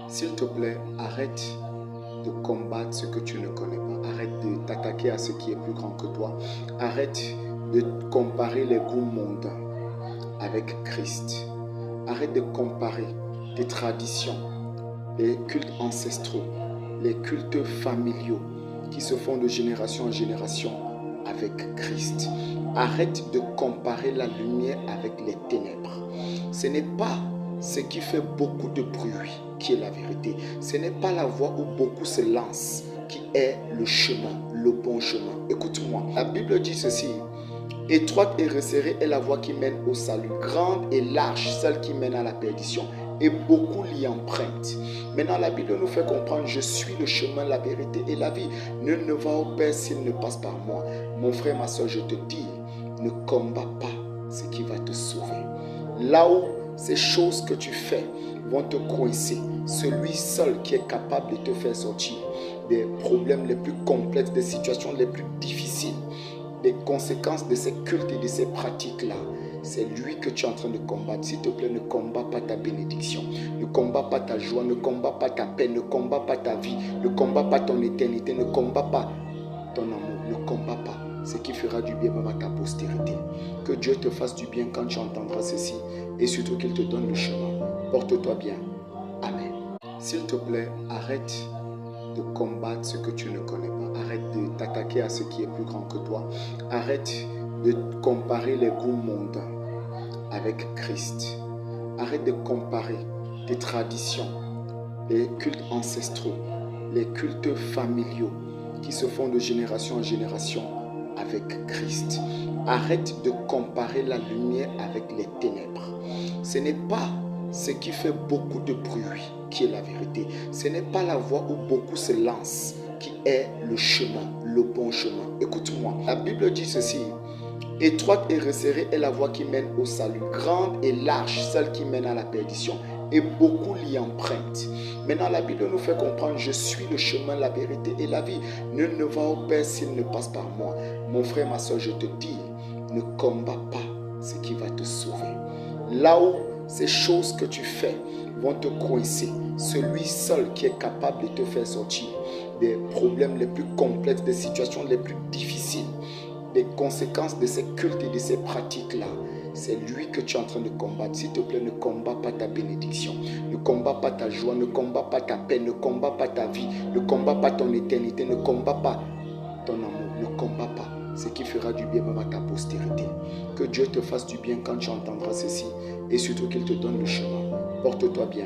S'il te plaît, arrête de combattre ce que tu ne connais pas. Arrête de t'attaquer à ce qui est plus grand que toi. Arrête de comparer les goûts mondains avec Christ. Arrête de comparer tes traditions, les cultes ancestraux, les cultes familiaux qui se font de génération en génération avec Christ. Arrête de comparer la lumière avec les ténèbres. Ce n'est pas ce qui fait beaucoup de bruit qui est la vérité. Ce n'est pas la voie où beaucoup se lancent qui est le chemin, le bon chemin. Écoute-moi, la Bible dit ceci: étroite et resserrée est la voie qui mène au salut, grande et large celle qui mène à la perdition, et beaucoup l'y empruntent. Maintenant, la Bible nous fait comprendre: je suis le chemin, la vérité et la vie. Nul ne va au Père s'il ne passe par moi. Mon frère, ma soeur, je te dis, ne combats pas ce qui va te sauver. Là où ces choses que tu fais vont te coincer, celui seul qui est capable de te faire sortir des problèmes les plus complexes, des situations les plus difficiles, des conséquences de ces cultes et de ces pratiques-là, c'est lui que tu es en train de combattre. S'il te plaît, ne combats pas ta bénédiction, ne combats pas ta joie, ne combats pas ta paix, ne combats pas ta vie, ne combats pas ton éternité, ne combats pas ton amour, ne combats pas ce qui fera du bien même à ta postérité. Que Dieu te fasse du bien quand tu entendras ceci, et surtout qu'il te donne le chemin. Porte-toi bien. Amen. S'il te plaît, arrête de combattre ce que tu ne connais pas. Arrête de t'attaquer à ce qui est plus grand que toi. Arrête de comparer les goûts mondains avec Christ. Arrête de comparer tes traditions, les cultes ancestraux, les cultes familiaux qui se font de génération en génération avec Christ. Arrête de comparer la lumière avec les ténèbres. Ce n'est pas ce qui fait beaucoup de bruit qui est la vérité. Ce n'est pas la voie où beaucoup se lancent qui est le chemin, le bon chemin. Écoute-moi, la Bible dit ceci: étroite et resserrée est la voie qui mène au salut, grande et large celle qui mène à la perdition, et beaucoup l'y empruntent. Maintenant, la Bible nous fait comprendre: je suis le chemin, la vérité et la vie. Nul ne va au Père s'il ne passe par moi. Mon frère, ma soeur, je te dis, ne combats pas ce qui va te sauver. Là où ces choses que tu fais vont te coincer, celui seul qui est capable de te faire sortir des problèmes les plus complexes, des situations les plus difficiles, des conséquences de ces cultes et de ces pratiques-là, c'est lui que tu es en train de combattre. S'il te plaît, ne combats pas ta bénédiction, ne combats pas ta joie, ne combats pas ta paix, ne combats pas ta vie, ne combats pas ton éternité, ne combats pas ton amour, ne combats pas ce qui fera du bien même à ta postérité. Que Dieu te fasse du bien quand tu entendras ceci, et surtout qu'il te donne le chemin. Porte-toi bien.